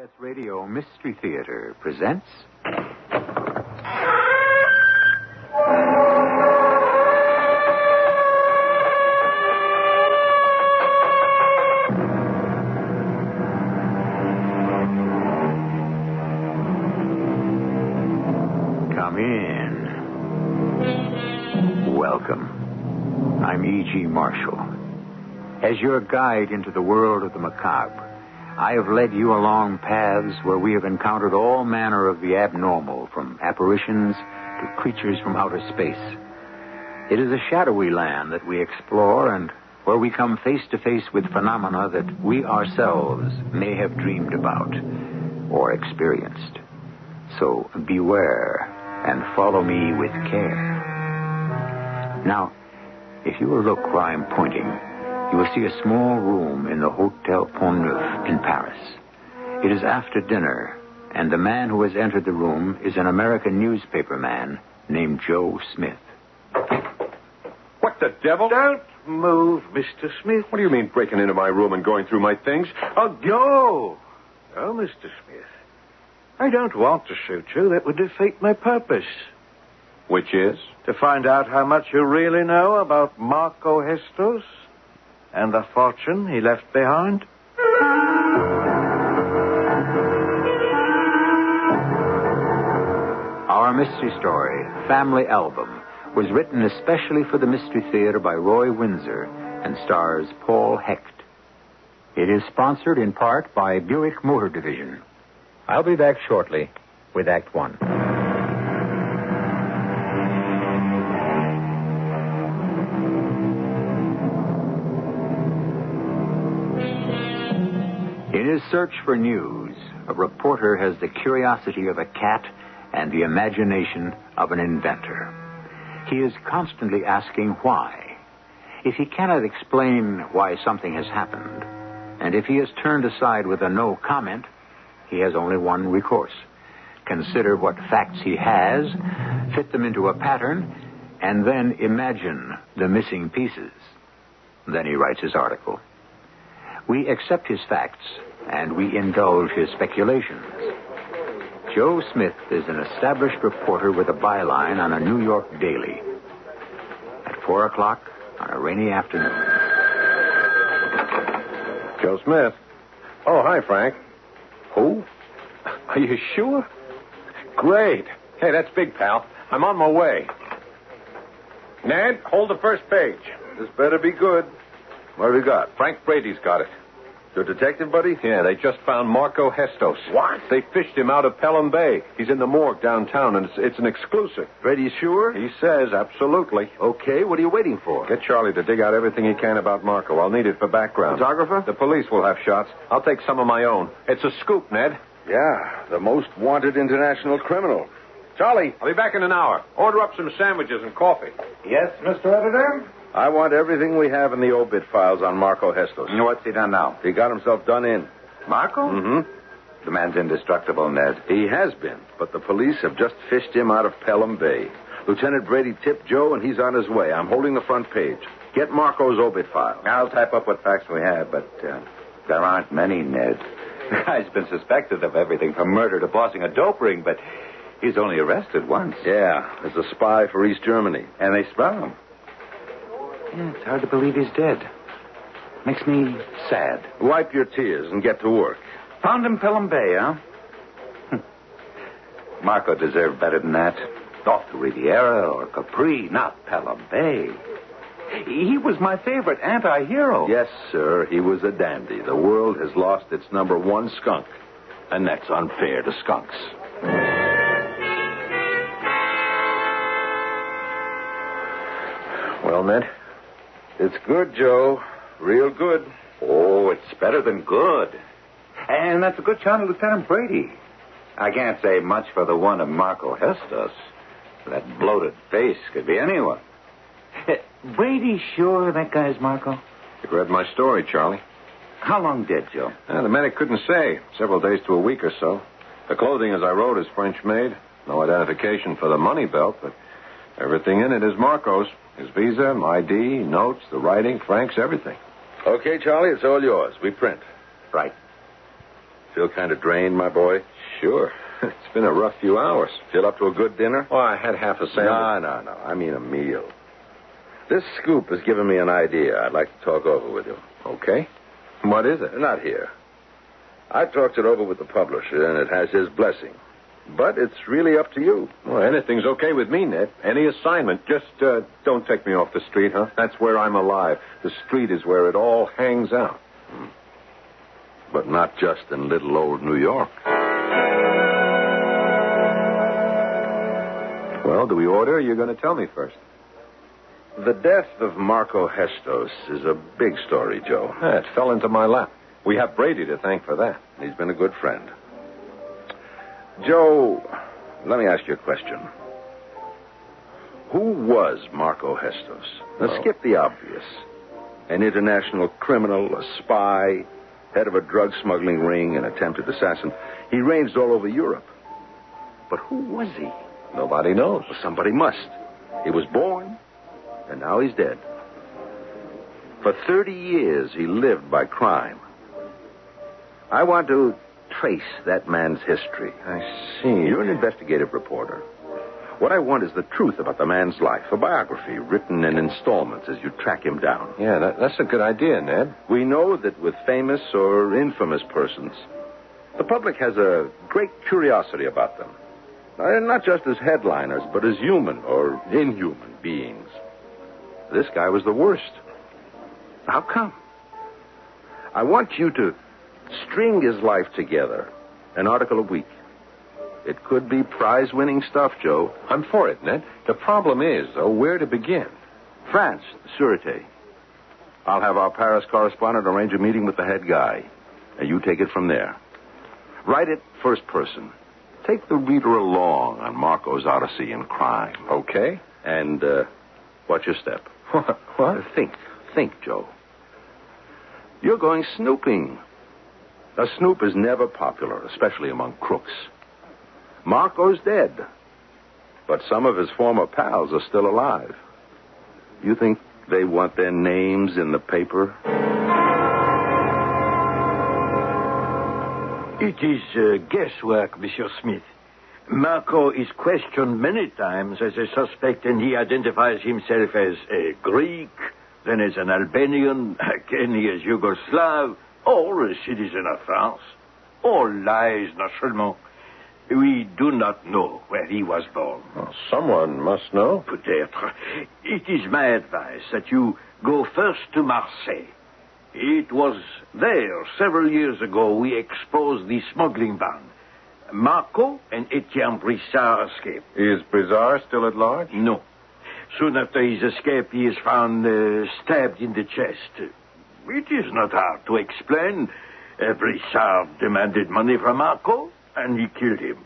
CBS Radio Mystery Theater presents... Come in. Welcome. I'm E.G. Marshall. As your guide into the world of the macabre, I have led you along paths where we have encountered all manner of the abnormal, from apparitions to creatures from outer space. It is a shadowy land that we explore, and where we come face to face with phenomena that we ourselves may have dreamed about or experienced. So beware and follow me with care. Now, if you will look where I'm pointing, you will see a small room in the Hotel Polen in Paris. It is after dinner, and the man who has entered the room is an American newspaper man named Joe Smith. What the devil? Don't move, Mr. Smith. What do you mean breaking into my room and going through my things? Oh, go. Oh, Mr. Smith. I don't want to shoot you. That would defeat my purpose. Which is? To find out how much you really know about Marco Hestos and the fortune he left behind. Our mystery story, Family Album, was written especially for the Mystery Theater by Roy Winsor and stars Paul Hecht. It is sponsored in part by Buick Motor Division. I'll be back shortly with Act One. In his search for news, a reporter has the curiosity of a cat and the imagination of an inventor. He is constantly asking why. If he cannot explain why something has happened, and if he is turned aside with a no comment, he has only one recourse. Consider what facts he has, fit them into a pattern, and then imagine the missing pieces. Then he writes his article. We accept his facts, and we indulge his speculations. Joe Smith is an established reporter with a byline on a New York daily. At 4 o'clock on a rainy afternoon. Joe Smith. Oh, hi, Frank. Who? Are you sure? Great. Hey, that's big, pal. I'm on my way. Ned, hold the first page. This better be good. What have we got? Frank Brady's got it. Your detective buddy? Yeah, they just found Marco Hestos. What? They fished him out of Pelham Bay. He's in the morgue downtown, and it's an exclusive. Brady sure? He says, absolutely. Okay, what are you waiting for? Get Charlie to dig out everything he can about Marco. I'll need it for background. Photographer? The police will have shots. I'll take some of my own. It's a scoop, Ned. Yeah, the most wanted international criminal. Charlie. I'll be back in an hour. Order up some sandwiches and coffee. Yes, Mr. Editor? I want everything we have in the obit files on Marco Hestos. What's he done now? He got himself done in. Marco? Mm-hmm. The man's indestructible, Ned. He has been, but the police have just fished him out of Pelham Bay. Lieutenant Brady tipped Joe, and he's on his way. I'm holding the front page. Get Marco's obit file. I'll type up what facts we have, but there aren't many, Ned. The guy's been suspected of everything from murder to bossing a dope ring, but he's only arrested once. Yeah, as a spy for East Germany. And they sprung him. Yeah, it's hard to believe he's dead. Makes me sad. Wipe your tears and get to work. Found him Pelham Bay, huh? Marco deserved better than that. Off the Riviera or Capri, not Pelham Bay. He was my favorite anti-hero. Yes, sir, he was a dandy. The world has lost its number one skunk, and that's unfair to skunks. Well, Ned? It's good, Joe. Real good. Oh, it's better than good. And that's a good shot of Lieutenant Brady. I can't say much for the one of Marco Hestos. That bloated face could be anyone. Brady sure that guy's Marco? You read my story, Charlie. How long dead, Joe? The medic couldn't say. Several days to a week or so. The clothing, as I wrote, is French-made. No identification for the money belt, but everything in it is Marco's. His visa, ID, notes, the writing, Frank's, everything. Okay, Charlie, it's all yours. We print. Right. Feel kind of drained, my boy? Sure. It's been a rough few hours. Feel up to a good dinner? Oh, I had half a sandwich. No. I mean a meal. This scoop has given me an idea I'd like to talk over with you. Okay. What is it? Not here. I talked it over with the publisher, and it has his blessing. But it's really up to you. Well, anything's okay with me, Ned. Any assignment. Just don't take me off the street, huh? That's where I'm alive. The street is where it all hangs out. But not just in little old New York. Well, do we order, or you're going to tell me first? The death of Marco Hestos is a big story, Joe. It fell into my lap. We have Brady to thank for that. He's been a good friend. Joe, let me ask you a question. Who was Marco Hestos? Let's skip the obvious. An international criminal, a spy, head of a drug smuggling ring, an attempted assassin. He ranged all over Europe. But who was he? Nobody knows. Well, somebody must. He was born, and now he's dead. For 30 years, he lived by crime. I want to trace that man's history. I see. You're an investigative reporter. What I want is the truth about the man's life, a biography written in installments as you track him down. Yeah, that's a good idea, Ned. We know that with famous or infamous persons, the public has a great curiosity about them. Not just as headliners, but as human or inhuman beings. This guy was the worst. How come? I want you to string his life together, an article a week. It could be prize-winning stuff, Joe. I'm for it, Ned. The problem is, though, where to begin? France, Sûreté. I'll have our Paris correspondent arrange a meeting with the head guy. And you take it from there. Write it first person. Take the reader along on Marco's odyssey in crime. Okay. And, what's your step? What? Think, Joe. You're going snooping. A snoop is never popular, especially among crooks. Marco's dead, but some of his former pals are still alive. You think they want their names in the paper? It is guesswork, Monsieur Smith. Marco is questioned many times as a suspect, and he identifies himself as a Greek, then as an Albanian, again as Yugoslav, or a citizen of France. All lies, naturellement. We do not know where he was born. Well, someone must know. Peut-être. It is my advice that you go first to Marseille. It was there several years ago we exposed the smuggling band. Marco and Etienne Brissard escaped. Is Brizard still at large? No. Soon after his escape, he is found stabbed in the chest. It is not hard to explain. Brissard demanded money from Marco, and he killed him.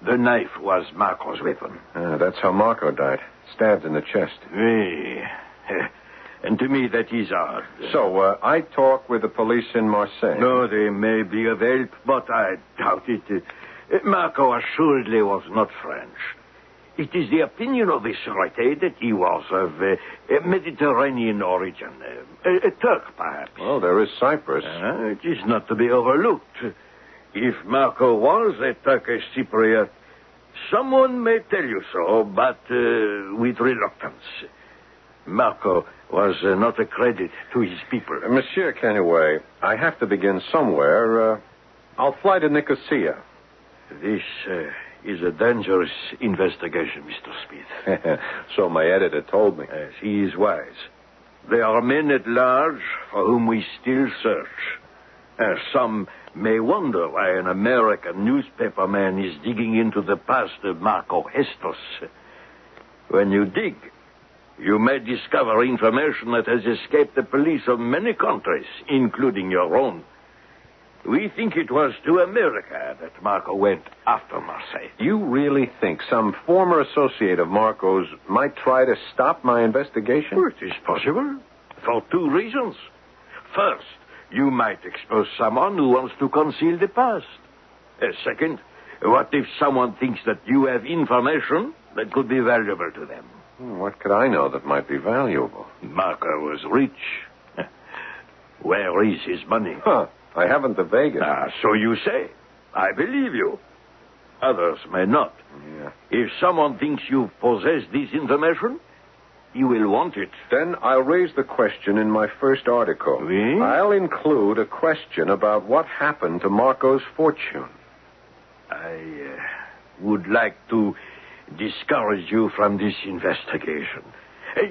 The knife was Marco's weapon. That's how Marco died. Stabbed in the chest. Oui. And to me, that is odd. So, I talk with the police in Marseille. No, they may be of help, but I doubt it. Marco assuredly was not French. It is the opinion of the Sûreté that he was of Mediterranean origin. A Turk, perhaps. Well, there is Cyprus. It is not to be overlooked. If Marco was a Turkish Cypriot, someone may tell you so, but with reluctance. Marco was not a credit to his people. Monsieur Kenway, I have to begin somewhere. I'll fly to Nicosia. This is a dangerous investigation, Mr. Smith. So my editor told me. Yes, he is wise. There are men at large for whom we still search. Some may wonder why an American newspaperman is digging into the past of Marco Hestos. When you dig, you may discover information that has escaped the police of many countries, including your own. We think it was to America that Marco went after Marseille. You really think some former associate of Marco's might try to stop my investigation? Well, it is possible, for two reasons. First, you might expose someone who wants to conceal the past. Second, what if someone thinks that you have information that could be valuable to them? What could I know that might be valuable? Marco was rich. Where is his money? I haven't the vaguest. So you say. I believe you. Others may not. Yeah. If someone thinks you possess this information, you will want it. Then I'll raise the question in my first article. Oui? I'll include a question about what happened to Marco's fortune. I would like to discourage you from this investigation.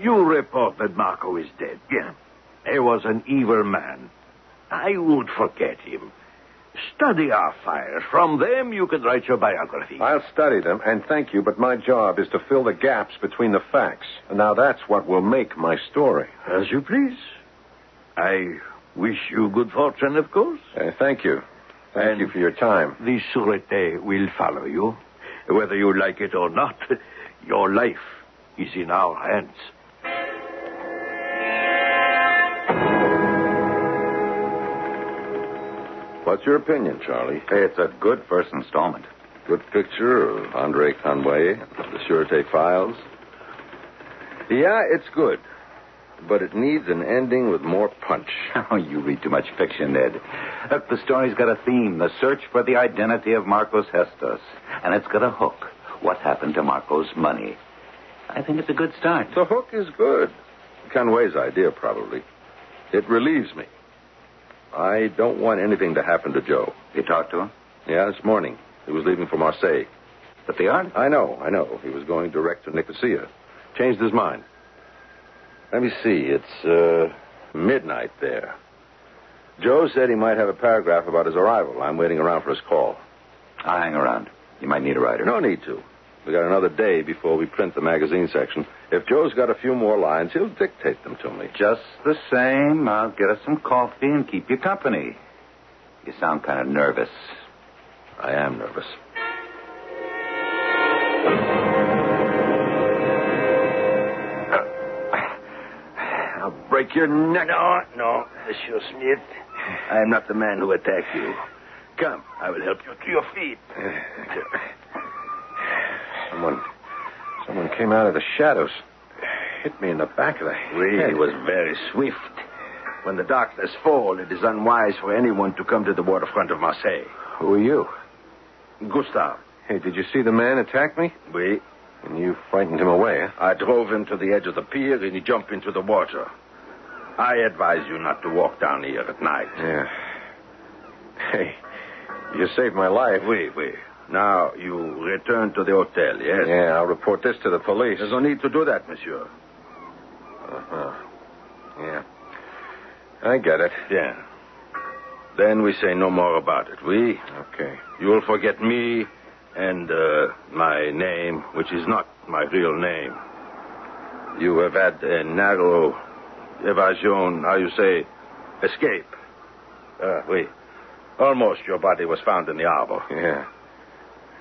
You report that Marco is dead. Yeah. He was an evil man. I would forget him. Study our files. From them, you can write your biography. I'll study them, and thank you, but my job is to fill the gaps between the facts. And now that's what will make my story. As you please. I wish you good fortune, of course. Thank you. Thank you for your time. The Sûreté will follow you. Whether you like it or not, your life is in our hands. What's your opinion, Charlie? It's a good first installment. Good picture of Andre Conway, the Sûreté files. Yeah, it's good. But it needs an ending with more punch. Oh, you read too much fiction, Ned. Look, the story's got a theme, the search for the identity of Marcos Hestos. And it's got a hook, what happened to Marco's money. I think it's a good start. The hook is good. Conway's idea, probably. It relieves me. I don't want anything to happen to Joe. You talked to him? Yeah, this morning. He was leaving for Marseille. But they aren't. I know. He was going direct to Nicosia. Changed his mind. Let me see. It's midnight there. Joe said he might have a paragraph about his arrival. I'm waiting around for his call. I'll hang around. You might need a writer. No need to. We got another day before we print the magazine section. If Joe's got a few more lines, he'll dictate them to me. Just the same, I'll get us some coffee and keep you company. You sound kind of nervous. I am nervous. I'll break your neck. No, Monsieur Smith. I am not the man who attacked you. Come, I will help you to your feet. Someone came out of the shadows. Hit me in the back of the head. He was very swift. When the darkness falls, it is unwise for anyone to come to the waterfront of Marseille. Who are you? Gustave. Hey, did you see the man attack me? Oui. And you frightened him away, huh? I drove him to the edge of the pier and he jumped into the water. I advise you not to walk down here at night. Yeah. Hey, you saved my life. Oui. Now, you return to the hotel, yes? Yeah, I'll report this to the police. There's no need to do that, monsieur. Uh-huh. Yeah. I get it. Yeah. Then we say no more about it, oui? Okay. You will forget me and my name, which is not my real name. You have had a narrow evasion, how you say, escape. Oui. Almost your body was found in the harbor. Yeah.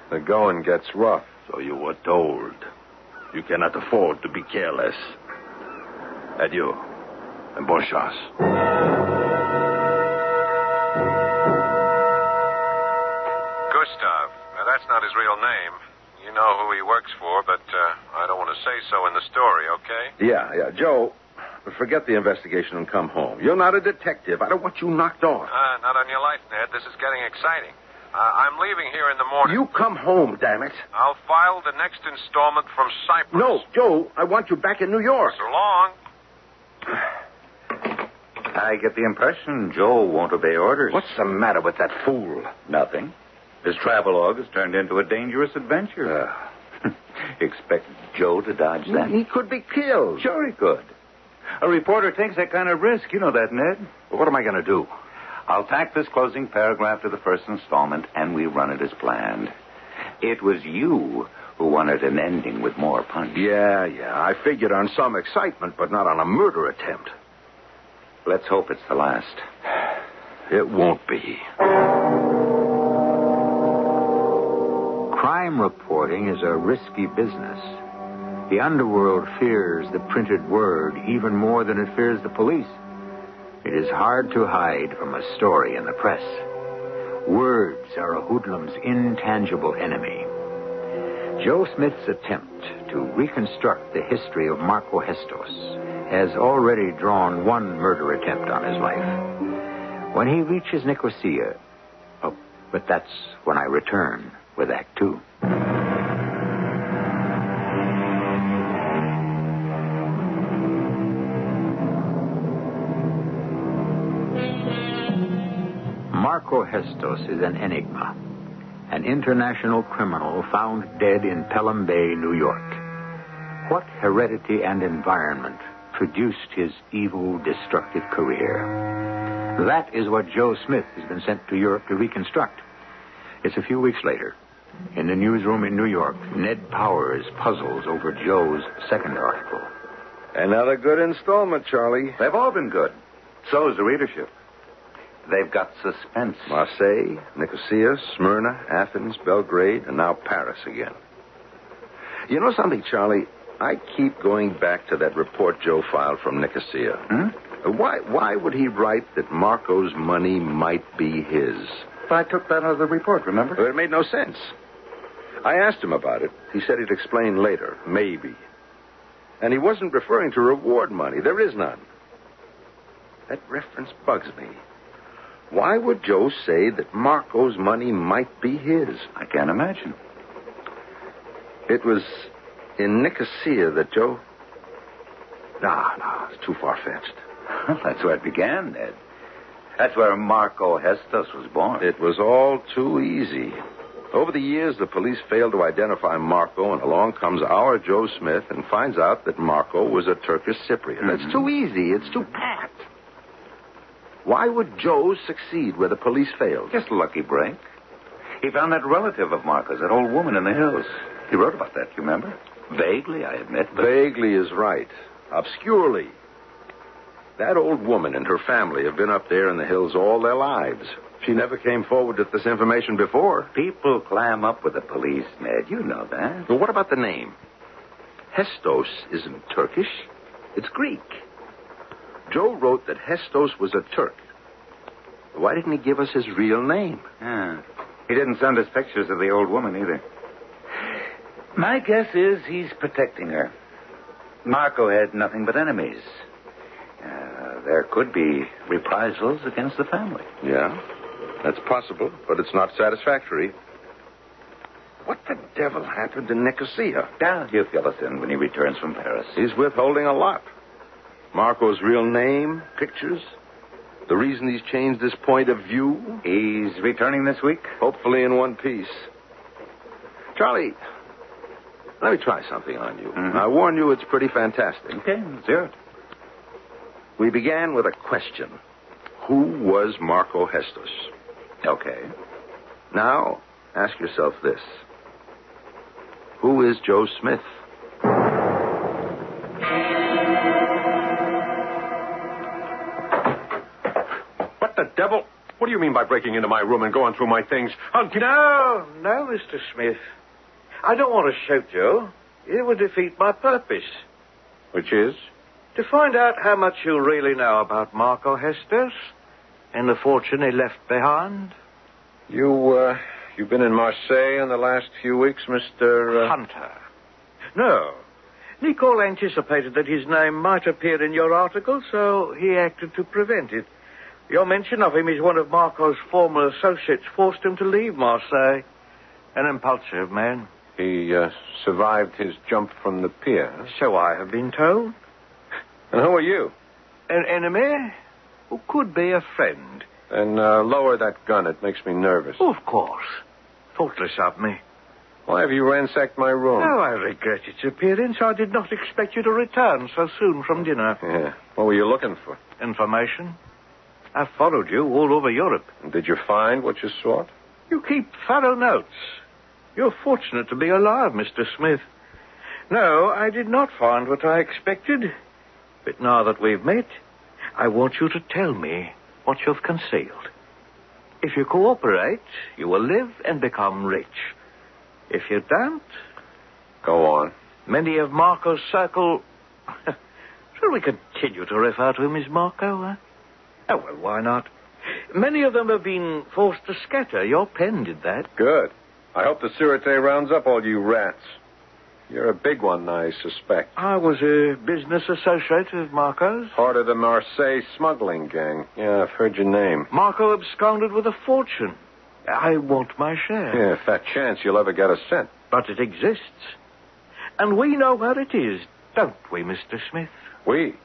The going gets rough. So you were told. You cannot afford to be careless. Adieu. And bonne chance. Gustav. Now, that's not his real name. You know who he works for, but I don't want to say so in the story, okay? Yeah. Joe, forget the investigation and come home. You're not a detective. I don't want you knocked off. Not on your life, Ned. This is getting exciting. I'm leaving here in the morning. You come home, damn it. I'll file the next installment from Cyprus. No, Joe, I want you back in New York. So long. I get the impression Joe won't obey orders. What's the matter with that fool? Nothing. His travelogue has turned into a dangerous adventure. Expect Joe to dodge that? He could be killed. Sure he could. A reporter takes that kind of risk. You know that, Ned. Well, what am I going to do? I'll tack this closing paragraph to the first installment, and we run it as planned. It was you who wanted an ending with more punch. Yeah. I figured on some excitement, but not on a murder attempt. Let's hope it's the last. It won't be. Crime reporting is a risky business. The underworld fears the printed word even more than it fears the police. It is hard to hide from a story in the press. Words are a hoodlum's intangible enemy. Joe Smith's attempt to reconstruct the history of Marco Hestos has already drawn one murder attempt on his life. when he reaches Nicosia. Oh, but that's when I return with Act Two. Marco Hestos is an enigma, an international criminal found dead in Pelham Bay, New York. What heredity and environment produced his evil, destructive career? That is what Joe Smith has been sent to Europe to reconstruct. It's a few weeks later. In the newsroom in New York, Ned Powers puzzles over Joe's second article. Another good installment, Charlie. They've all been good. So is the readership. They've got suspense. Marseille, Nicosia, Smyrna, Athens, Belgrade, and now Paris again. You know something, Charlie? I keep going back to that report Joe filed from Nicosia. Why would he write that Marco's money might be his? But I took that out of the report, remember? Well, it made no sense. I asked him about it. He said he'd explain later, maybe. And he wasn't referring to reward money. There is none. That reference bugs me. Why would Joe say that Marco's money might be his? I can't imagine. It was in Nicosia that Joe... No, it's too far-fetched. That's where it began, Ned. That's where Marco Hestos was born. It was all too easy. Over the years, the police failed to identify Marco, and along comes our Joe Smith and finds out that Marco was a Turkish Cypriot. Mm-hmm. That's too easy. It's too pat. Why would Joe succeed where the police failed? Just a lucky break. He found that relative of Marco's, that old woman in the hills. He wrote about that, you remember? Vaguely, I admit, but... Vaguely is right. Obscurely. That old woman and her family have been up there in the hills all their lives. She never came forward with this information before. People clam up with the police, Ned. You know that. Well, what about the name? Hestos isn't Turkish. It's Greek. Joe wrote that Hestos was a Turk. Why didn't he give us his real name? Yeah. He didn't send us pictures of the old woman either. My guess is he's protecting her. Marco had nothing but enemies. There could be reprisals against the family. Yeah, that's possible, but it's not satisfactory. What the devil happened in Nicosia? Now, he'll fill us in when he returns from Paris. He's withholding a lot. Marco's real name, pictures, the reason he's changed his point of view. He's returning this week? Hopefully in one piece. Charlie, let me try something on you. Mm-hmm. I warn you, it's pretty fantastic. Okay, let's hear it. We began with a question. Who was Marco Hestos? Okay. Now, ask yourself this. Who is Joe Smith? What the devil? What do you mean by breaking into my room and going through my things? No, Mr. Smith. I don't want to shoot you. It would defeat my purpose. Which is? To find out how much you really know about Marco Hestos and the fortune he left behind. You've been in Marseille in the last few weeks, Mr. Hunter. No. Nicole anticipated that his name might appear in your article, so he acted to prevent it. Your mention of him as one of Marco's former associates forced him to leave Marseille. An impulsive man. He survived his jump from the pier. So I have been told. And who are you? An enemy? Who could be a friend. Then lower that gun. It makes me nervous. Of course. Thoughtless of me. Why have you ransacked my room? Oh, I regret its appearance. I did not expect you to return so soon from dinner. Yeah. What were you looking for? Information. I've followed you all over Europe. Did you find what you sought? You keep thorough notes. You're fortunate to be alive, Mr. Smith. No, I did not find what I expected. But now that we've met, I want you to tell me what you've concealed. If you cooperate, you will live and become rich. If you don't... Go on. Many of Marco's circle... Shall we continue to refer to him as Marco, huh? Oh, well, why not? Many of them have been forced to scatter. Your pen did that. Good. I hope the Sûreté rounds up all you rats. You're a big one, I suspect. I was a business associate of Marco's. Part of the Marseille smuggling gang. Yeah, I've heard your name. Marco absconded with a fortune. I want my share. Yeah, fat chance you'll ever get a cent. But it exists. And we know where it is, don't we, Mr. Smith? We?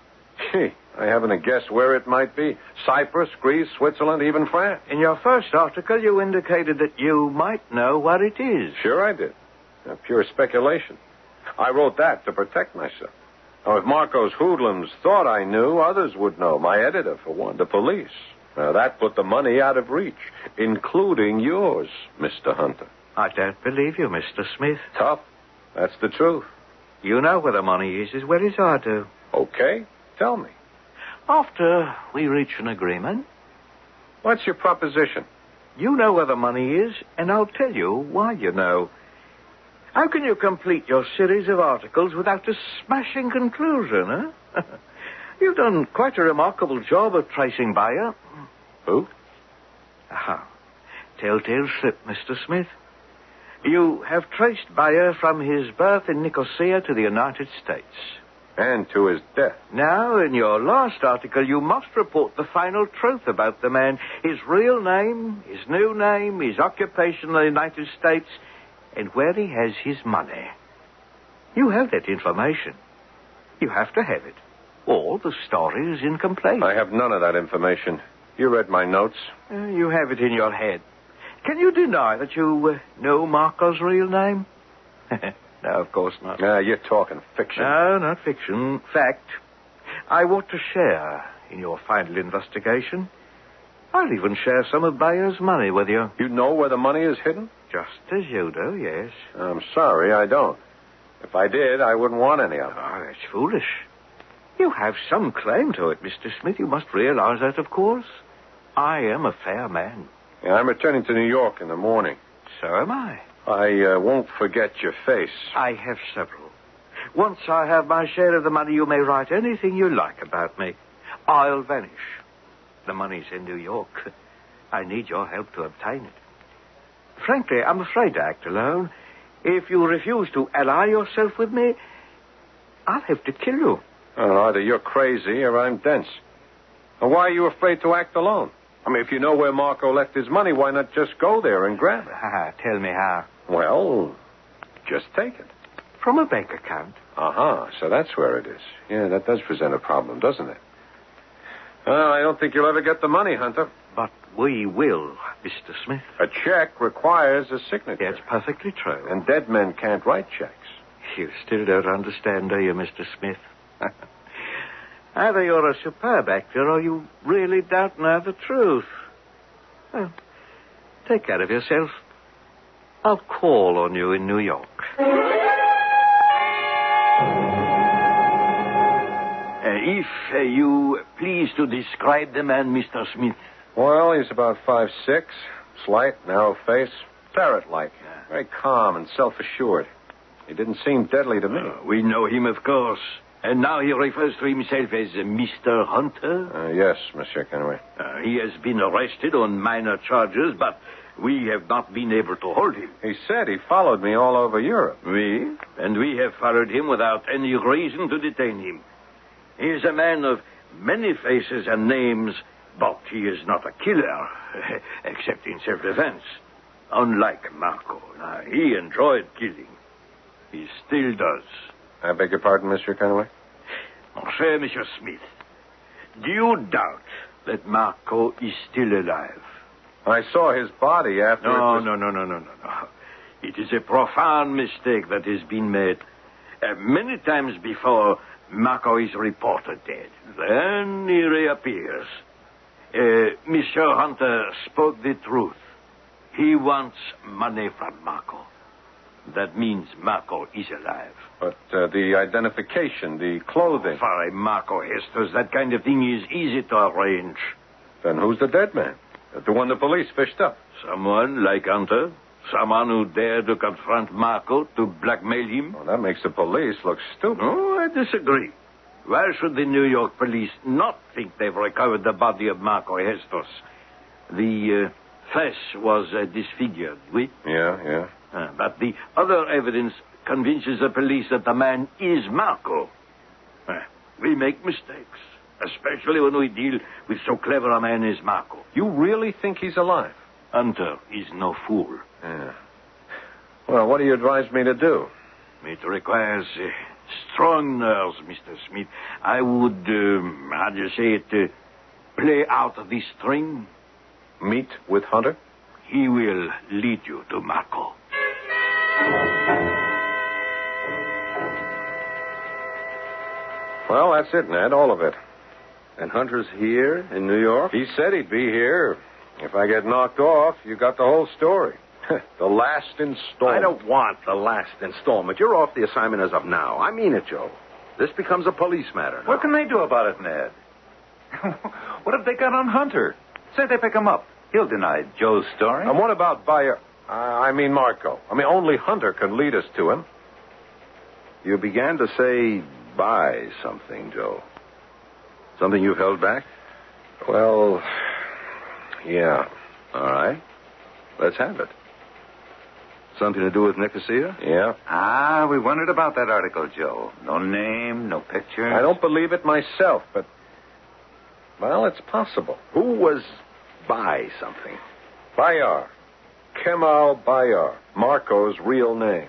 Gee, I haven't a guess where it might be. Cyprus, Greece, Switzerland, even France. In your first article, you indicated that you might know where it is. Sure I did. Pure speculation. I wrote that to protect myself. Now, if Marco's hoodlums thought I knew, others would know. My editor, for one, the police. Now, that put the money out of reach, including yours, Mr. Hunter. I don't believe you, Mr. Smith. Tough. That's the truth. You know where the money is as well as I do. Okay. Tell me. After we reach an agreement... What's your proposition? You know where the money is, and I'll tell you why you know. How can you complete your series of articles without a smashing conclusion, huh? You've done quite a remarkable job of tracing Bayer. Who? Aha. Telltale slip, Mr. Smith. You have traced Bayer from his birth in Nicosia to the United States. And to his death. Now, in your last article, you must report the final truth about the man. His real name, his new name, his occupation in the United States, and where he has his money. You have that information. You have to have it. Or the story is incomplete. I have none of that information. You read my notes. You have it in your head. Can you deny that you know Marco's real name? No, of course not. You're talking fiction. No, not fiction. Fact. I want to share in your final investigation. I'll even share some of Bayer's money with you. You know where the money is hidden? Just as you do, yes. I'm sorry, I don't. If I did, I wouldn't want any of it. Oh, that's foolish. You have some claim to it, Mr. Smith. You must realize that, of course. I am a fair man. Yeah, I'm returning to New York in the morning. So am I. I won't forget your face. I have several. Once I have my share of the money, you may write anything you like about me. I'll vanish. The money's in New York. I need your help to obtain it. Frankly, I'm afraid to act alone. If you refuse to ally yourself with me, I'll have to kill you. Either you're crazy or I'm dense. And why are you afraid to act alone? I mean, if you know where Marco left his money, why not just go there and grab it? Tell me how. Well, just take it. From a bank account. So that's where it is. Yeah, that does present a problem, doesn't it? I don't think you'll ever get the money, Hunter. But we will, Mr. Smith. A check requires a signature. That's perfectly true. And dead men can't write checks. You still don't understand, do you, Mr. Smith? Either you're a superb actor or you really don't know the truth. Well, take care of yourself. I'll call on you in New York. If you please to describe the man, Mr. Smith. Well, he's about 5'6", slight, narrow face, ferret-like, very calm and self-assured. He didn't seem deadly to me. We know him, of course. And now he refers to himself as Mr. Hunter? Yes, Monsieur Kenway. He has been arrested on minor charges, but we have not been able to hold him. He said he followed me all over Europe. And we have followed him without any reason to detain him. He is a man of many faces and names, but he is not a killer, except in self-defense. Unlike Marco. He enjoyed killing. He still does. I beg your pardon, Mr. Kenway? Monsieur Smith, do you doubt that Marco is still alive? I saw his body after No. It is a profound mistake that has been made. Many times before, Marco is reported dead. Then he reappears. Monsieur Hunter spoke the truth. He wants money from Marco. That means Marco is alive. But the identification, the clothing... For a Marco Hestos, that kind of thing is easy to arrange. Then who's the dead man? The one the police fished up? Someone like Hunter. Someone who dared to confront Marco to blackmail him. Well, that makes the police look stupid. Oh, I disagree. Why should the New York police not think they've recovered the body of Marco Hestos? The flesh was disfigured, oui? Yeah. But but the other evidence convinces the police that the man is Marco. We make mistakes, especially when we deal with so clever a man as Marco. You really think he's alive? Hunter is no fool. Yeah. Well, what do you advise me to do? It requires strong nerves, Mr. Smith. I would, how do you say it, play out the string. Meet with Hunter? He will lead you to Marco. Well, that's it, Ned, all of it. And Hunter's here in New York? He said he'd be here. If I get knocked off, you got the whole story. The last installment. I don't want the last installment. You're off the assignment as of now. I mean it, Joe. This becomes a police matter now. What can they do about it, Ned? What have they got on Hunter? Say they pick him up. He'll deny Joe's story. And what about Marco? Only Hunter can lead us to him. You began to say buy something, Joe. Something you've held back? Well, yeah. All right. Let's have it. Something to do with Nicosia? Yeah. We wondered about that article, Joe. No name, no picture. I don't believe it myself, but, well, it's possible. Who was buy something? Bayar. Kemal Bayar. Marco's real name.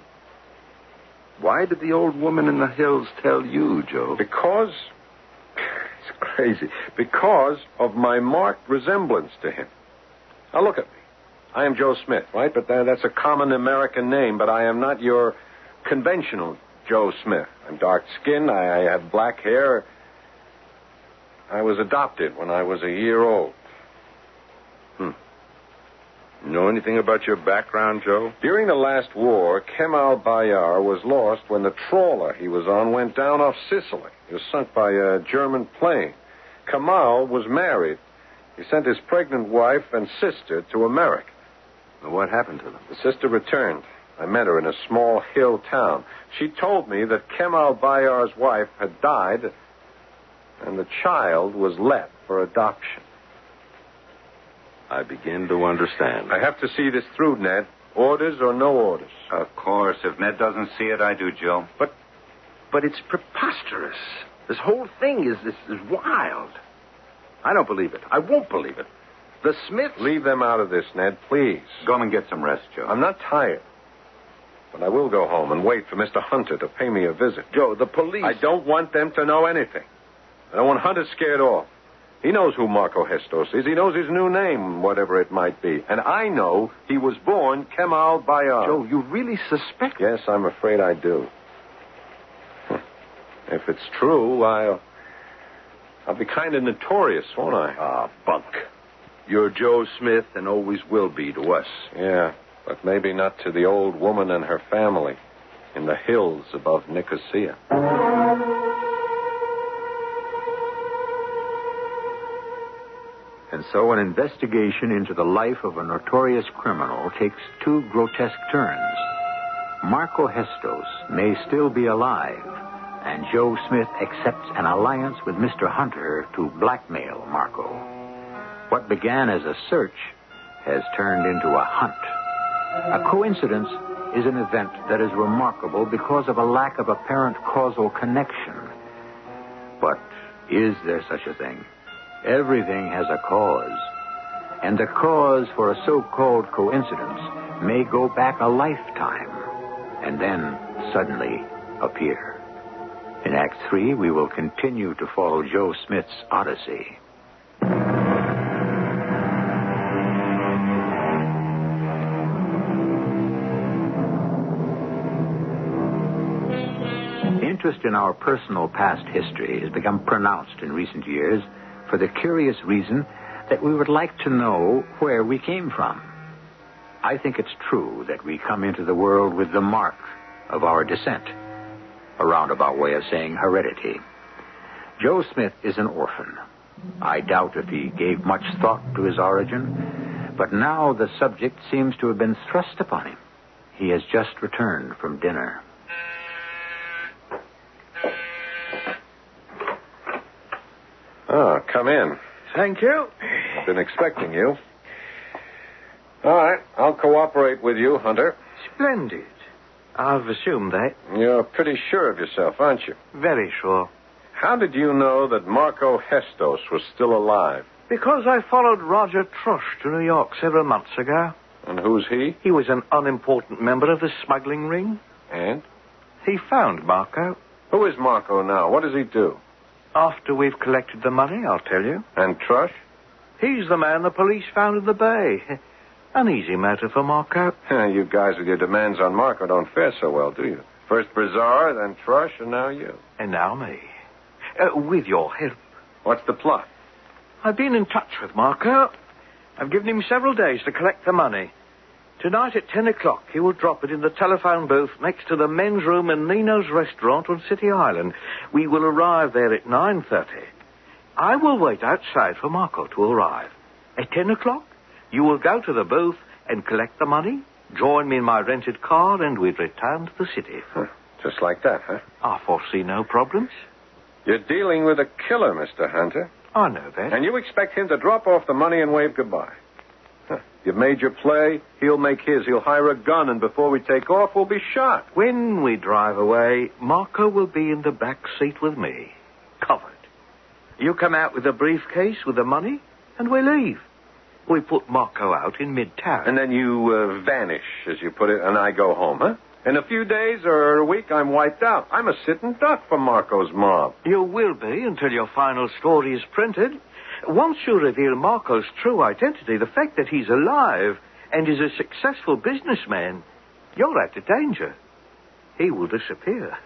Why did the old woman in the hills tell you, Joe? Because... It's crazy. Because of my marked resemblance to him. Now, look at me. I am Joe Smith, right? But that's a common American name, but I am not your conventional Joe Smith. I'm dark-skinned. I have black hair. I was adopted when I was a year old. Know anything about your background, Joe? During the last war, Kemal Bayar was lost when the trawler he was on went down off Sicily. He was sunk by a German plane. Kemal was married. He sent his pregnant wife and sister to America. What happened to them? The sister returned. I met her in a small hill town. She told me that Kemal Bayar's wife had died and the child was left for adoption. I begin to understand. I have to see this through, Ned. Orders or no orders. Of course. If Ned doesn't see it, I do, Joe. But it's preposterous. This whole thing is wild. I don't believe it. I won't believe it. The Smiths... Leave them out of this, Ned, please. Go and get some rest, Joe. I'm not tired. But I will go home and wait for Mr. Hunter to pay me a visit. Joe, the police... I don't want them to know anything. I don't want Hunter scared off. He knows who Marco Hestos is. He knows his new name, whatever it might be. And I know he was born Kemal Bayar. Joe, you really suspect... Yes, I'm afraid I do. If it's true, I'll be kind of notorious, won't I? Ah, bunk. You're Joe Smith and always will be to us. Yeah, but maybe not to the old woman and her family in the hills above Nicosia. And so an investigation into the life of a notorious criminal takes two grotesque turns. Marco Hestos may still be alive, and Joe Smith accepts an alliance with Mr. Hunter to blackmail Marco. What began as a search has turned into a hunt. A coincidence is an event that is remarkable because of a lack of apparent causal connection. But is there such a thing? Everything has a cause. And the cause for a so-called coincidence may go back a lifetime and then suddenly appear. In Act 3, we will continue to follow Joe Smith's odyssey. Interest in our personal past history has become pronounced in recent years for the curious reason that we would like to know where we came from. I think it's true that we come into the world with the mark of our descent, a roundabout way of saying heredity. Joe Smith is an orphan. I doubt if he gave much thought to his origin, but now the subject seems to have been thrust upon him. He has just returned from dinner. Oh, come in. Thank you. I've been expecting you. All right, I'll cooperate with you, Hunter. Splendid. I've assumed that. You're pretty sure of yourself, aren't you? Very sure. How did you know that Marco Hestos was still alive? Because I followed Roger Trush to New York several months ago. And who's he? He was an unimportant member of the smuggling ring. And? He found Marco. Who is Marco now? What does he do? After we've collected the money, I'll tell you. And Trush? He's the man the police found in the bay. An easy matter for Marco. You guys with your demands on Marco don't fare so well, do you? First Brizar, then Trush, and now you. And now me. With your help. What's the plot? I've been in touch with Marco. I've given him several days to collect the money. Tonight at 10 o'clock, he will drop it in the telephone booth next to the men's room in Nino's restaurant on City Island. We will arrive there at 9:30. I will wait outside for Marco to arrive. At 10 o'clock, you will go to the booth and collect the money, join me in my rented car, and we'd return to the city. Just like that, huh? I foresee no problems. You're dealing with a killer, Mr. Hunter. I know that. And you expect him to drop off the money and wave goodbye. You've made your play, he'll make his. He'll hire a gun, and before we take off, we'll be shot. When we drive away, Marco will be in the back seat with me, covered. You come out with a briefcase with the money, and we leave. We put Marco out in midtown. And then you vanish, as you put it, and I go home, huh? In a few days or a week, I'm wiped out. I'm a sitting duck for Marco's mob. You will be until your final story is printed. Once you reveal Marco's true identity, the fact that he's alive and is a successful businessman, you're out of danger. He will disappear.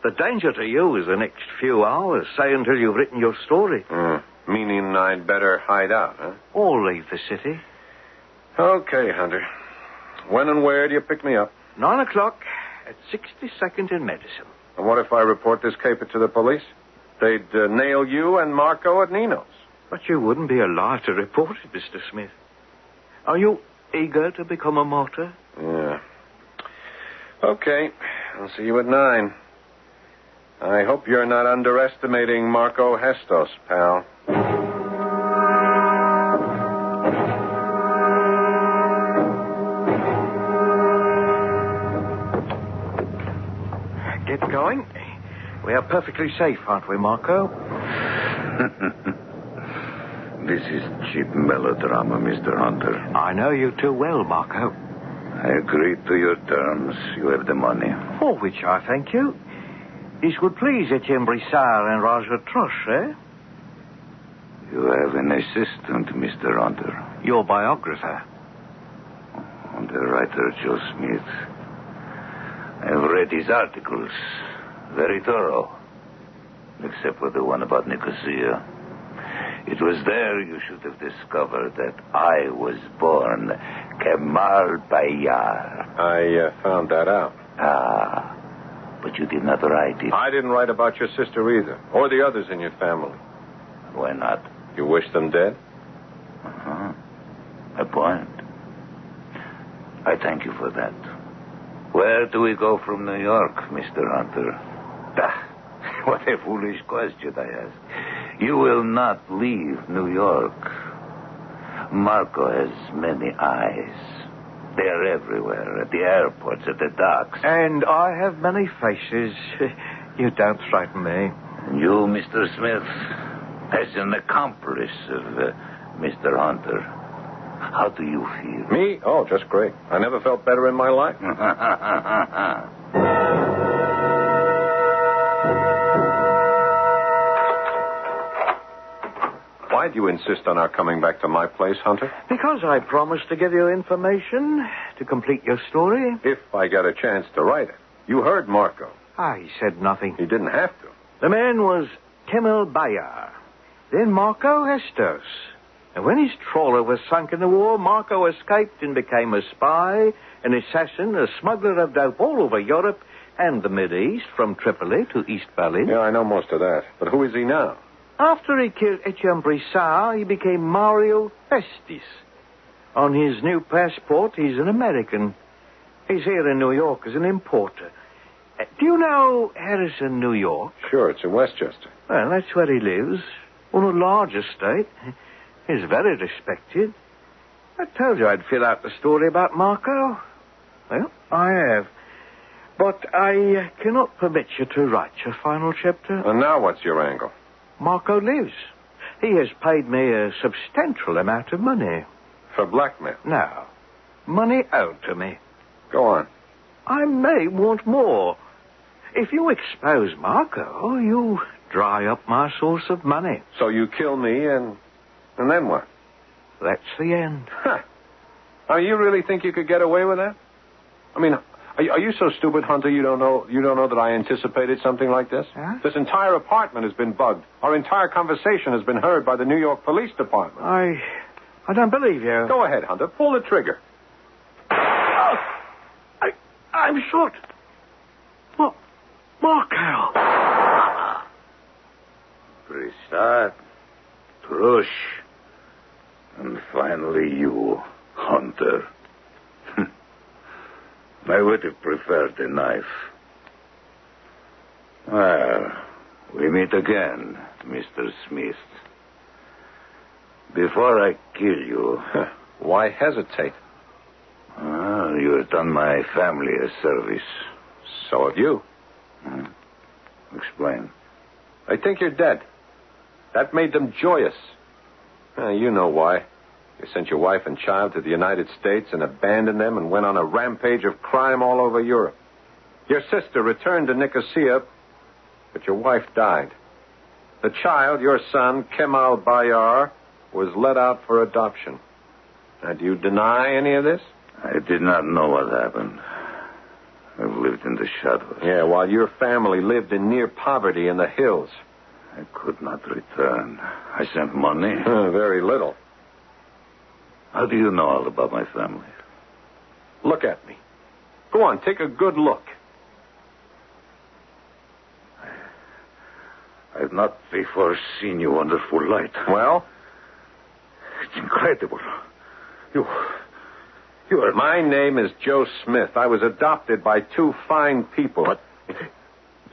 The danger to you is the next few hours, say until you've written your story. Meaning I'd better hide out, huh? Or leave the city. Okay, Hunter. When and where do you pick me up? 9 o'clock at 62nd and Madison. And what if I report this caper to the police? They'd nail you and Marco at Nino's. But you wouldn't be alive to report it, Mr. Smith. Are you eager to become a martyr? Yeah. Okay. I'll see you at 9. I hope you're not underestimating Marco Hestos, pal. Get going. We are perfectly safe, aren't we, Marco? This is cheap melodrama, Mr. Hunter. I know you too well, Marco. I agreed to your terms. You have the money. For which I thank you. This would please Etienne Brissard and Roger Trush, eh? You have an assistant, Mr. Hunter. Your biographer. The writer, Joe Smith. I've read his articles. Very thorough. Except for the one about Nicosia. It was there you should have discovered that I was born Kemal Bayar. I found that out. Ah, but you did not write it. I didn't write about your sister either, or the others in your family. Why not? You wish them dead? Uh-huh. A point. I thank you for that. Where do we go from New York, Mr. Hunter? What a foolish question, I ask. You will not leave New York. Marco has many eyes. They are everywhere, at the airports, at the docks. And I have many faces. You don't frighten me. And you, Mr. Smith, as an accomplice of Mr. Hunter, how do you feel? Me? Oh, just great. I never felt better in my life. Why do you insist on our coming back to my place, Hunter? Because I promised to give you information to complete your story. If I got a chance to write it. You heard Marco. He said nothing. He didn't have to. The man was Kemal Bayar. Then Marco Hestos. And when his trawler was sunk in the war, Marco escaped and became a spy, an assassin, a smuggler of dope all over Europe and the Mideast, from Tripoli to East Berlin. Yeah, I know most of that. But who is he now? After he killed Etienne Brissard, he became Mario Festis. On his new passport, he's an American. He's here in New York as an importer. Do you know Harrison, New York? Sure, it's in Westchester. Well, that's where he lives, on a large estate. He's very respected. I told you I'd fill out the story about Marco. Well, I have. But I cannot permit you to write your final chapter. And now what's your angle? Marco lives. He has paid me a substantial amount of money. For blackmail? No. Money owed to me. Go on. I may want more. If you expose Marco, you dry up my source of money. So you kill me and then what? That's the end. Huh. Now, you really think you could get away with that? I mean, are you so stupid, Hunter, you don't know that I anticipated something like this? Huh? This entire apartment has been bugged. Our entire conversation has been heard by the New York Police Department. I don't believe you. Go ahead, Hunter. Pull the trigger. I'm shot. Marco. Pristad, Trush, and finally you, Hunter. I would have preferred a knife. Well, we meet again, Mr. Smith. Before I kill you... Why hesitate? You have done my family a service. So have you. Explain. They think you're dead. That made them joyous. You know why. You sent your wife and child to the United States and abandoned them and went on a rampage of crime all over Europe. Your sister returned to Nicosia, but your wife died. The child, your son, Kemal Bayar, was let out for adoption. Now, do you deny any of this? I did not know what happened. I've lived in the shadows. Yeah, while your family lived in near poverty in the hills. I could not return. I sent money. Very little. How do you know all about my family? Look at me. Go on, take a good look. I've not before seen you under full light. Well? It's incredible. You are... My name is Joe Smith. I was adopted by two fine people.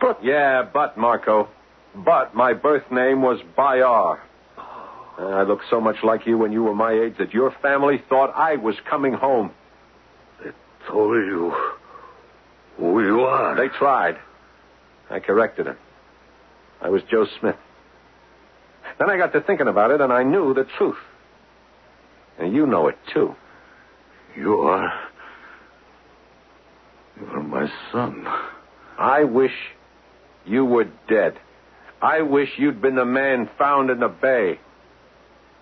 But... Yeah, but, Marco. But my birth name was Bayar. I looked so much like you when you were my age that your family thought I was coming home. They told you who you are. They tried. I corrected them. I was Joe Smith. Then I got to thinking about it, and I knew the truth. And you know it, too. You are my son. I wish you were dead. I wish you'd been the man found in the bay.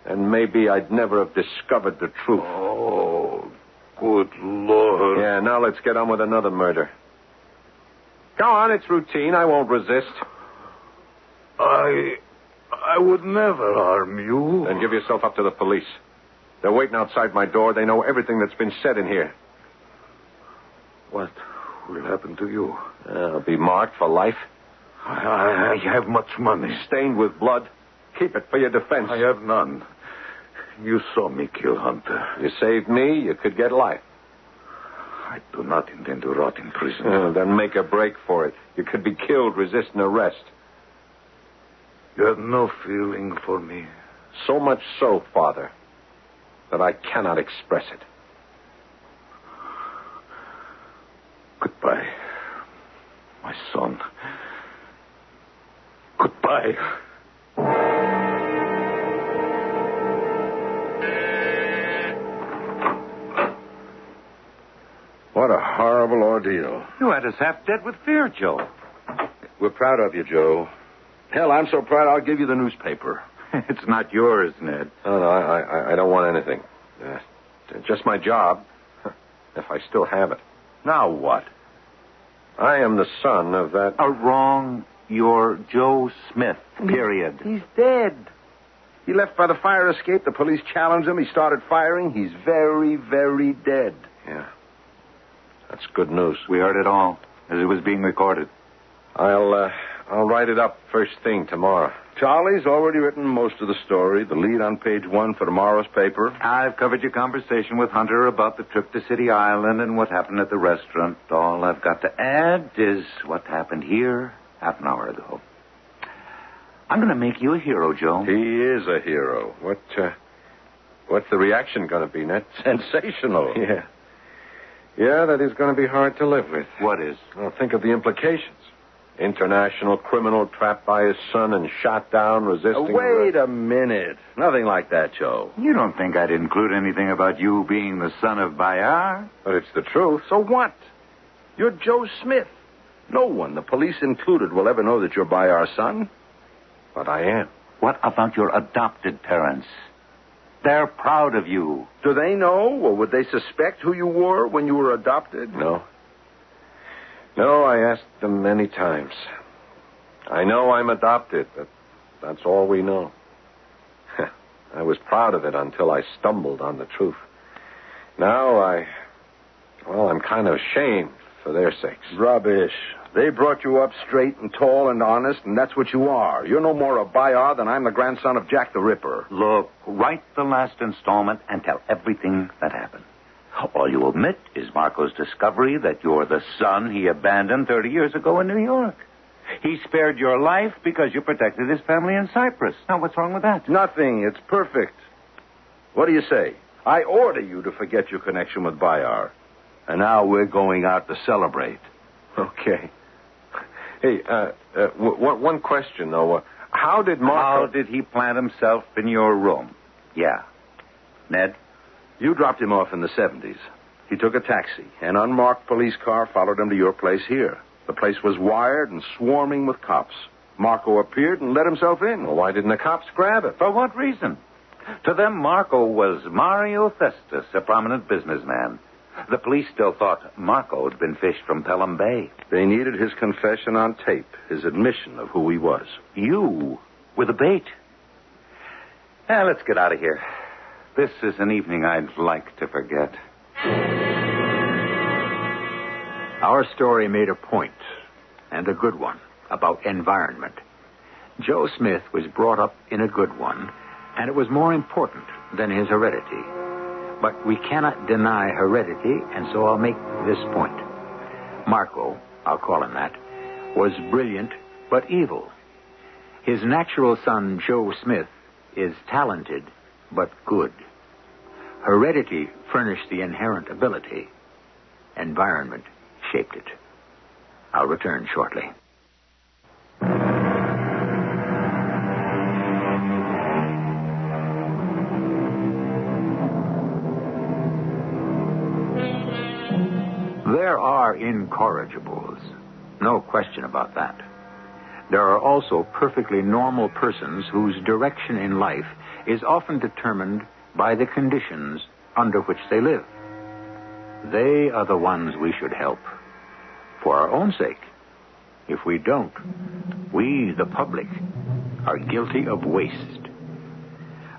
And maybe I'd never have discovered the truth. Oh, good Lord. Yeah, now let's get on with another murder. Go on, it's routine. I won't resist. I would never harm you. Then give yourself up to the police. They're waiting outside my door. They know everything that's been said in here. What will happen to you? I'll be marked for life. I have much money. Stained with blood. Keep it for your defense. I have none. You saw me kill Hunter. You saved me, you could get life. I do not intend to rot in prison. Then make a break for it. You could be killed resisting arrest. You have no feeling for me. So much so, Father, that I cannot express it. Goodbye, my son. Goodbye. What a horrible ordeal. You had us half dead with fear, Joe. We're proud of you, Joe. Hell, I'm so proud I'll give you the newspaper. It's not yours, Ned. No, I don't want anything. Just my job, if I still have it. Now what? I am the son of that... Wrong. You're Joe Smith, period. He's dead. He left by the fire escape. The police challenged him. He started firing. He's very, very dead. Yeah. That's good news. We heard it all as it was being recorded. I'll write it up first thing tomorrow. Charlie's already written most of the story, the lead on page 1 for tomorrow's paper. I've covered your conversation with Hunter about the trip to City Island and what happened at the restaurant. All I've got to add is what happened here half an hour ago. I'm going to make you a hero, Joe. He is a hero. What's the reaction going to be, Ned? Sensational. Yeah. Yeah, that is going to be hard to live with. What is? Well, think of the implications. International criminal trapped by his son and shot down resisting... Wait a minute. Nothing like that, Joe. You don't think I'd include anything about you being the son of Bayard? But it's the truth. So what? You're Joe Smith. No one, the police included, will ever know that you're Bayard's son. But I am. What about your adopted parents? They're proud of you. Do they know, or would they suspect who you were when you were adopted? No. No, I asked them many times. I know I'm adopted, but that's all we know. I was proud of it until I stumbled on the truth. Now I'm kind of ashamed for their sakes. Rubbish. They brought you up straight and tall and honest, and that's what you are. You're no more a Bayard than I'm the grandson of Jack the Ripper. Look, write the last installment and tell everything that happened. All you omit is Marco's discovery that you're the son he abandoned 30 years ago in New York. He spared your life because you protected his family in Cyprus. Now, what's wrong with that? Nothing. It's perfect. What do you say? I order you to forget your connection with Bayard. And now we're going out to celebrate. Okay. Hey, one question, though. How did Marco... How did he plant himself in your room? Yeah. Ned? You dropped him off in the 70s. He took a taxi. An unmarked police car followed him to your place here. The place was wired and swarming with cops. Marco appeared and let himself in. Well, why didn't the cops grab him? For what reason? To them, Marco was Mario Festus, a prominent businessman. The police still thought Marco had been fished from Pelham Bay. They needed his confession on tape, his admission of who he was. You were the bait. Now, let's get out of here. This is an evening I'd like to forget. Our story made a point, and a good one, about environment. Joe Smith was brought up in a good one, and it was more important than his heredity. But we cannot deny heredity, and so I'll make this point. Marco, I'll call him that, was brilliant but evil. His natural son, Joe Smith, is talented but good. Heredity furnished the inherent ability. Environment shaped it. I'll return shortly. There are incorrigibles. No question about that. There are also perfectly normal persons whose direction in life is often determined by the conditions under which they live. They are the ones we should help. For our own sake. If we don't, we, the public, are guilty of waste.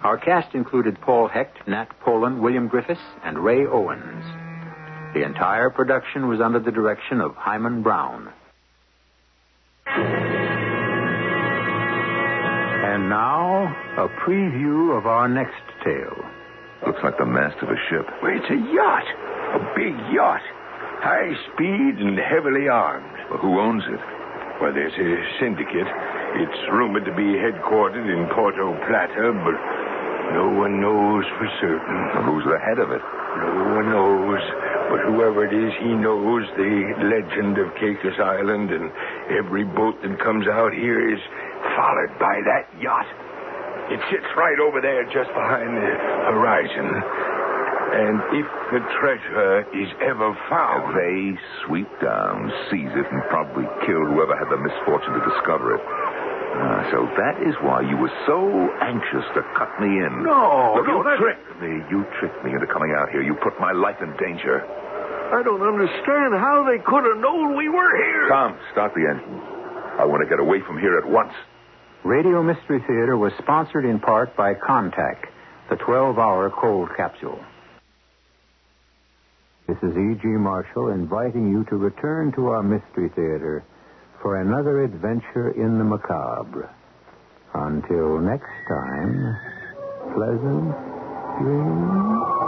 Our cast included Paul Hecht, Nat Polen, William Griffis, and Ray Owens. The entire production was under the direction of Hyman Brown. And now, a preview of our next tale. Looks like the mast of a ship. Well, it's a yacht. A big yacht. High speed and heavily armed. Well, who owns it? Well, there's a syndicate. It's rumored to be headquartered in Porto Plata, but no one knows for certain. Well, who's the head of it? No one knows. But whoever it is, he knows the legend of Caicos Island, and every boat that comes out here is followed by that yacht. It sits right over there just behind the horizon. And if the treasure is ever found... They sweep down, seize it, and probably kill whoever had the misfortune to discover it. So that is why you were so anxious to cut me in. No, Look, no, you tricked me. You tricked me into coming out here. You put my life in danger. I don't understand how they could have known we were here. Tom, start the engine. I want to get away from here at once. Radio Mystery Theater was sponsored in part by Contact, the 12-hour cold capsule. This is E.G. Marshall inviting you to return to our Mystery Theater for another adventure in the macabre. Until next time, pleasant dreams.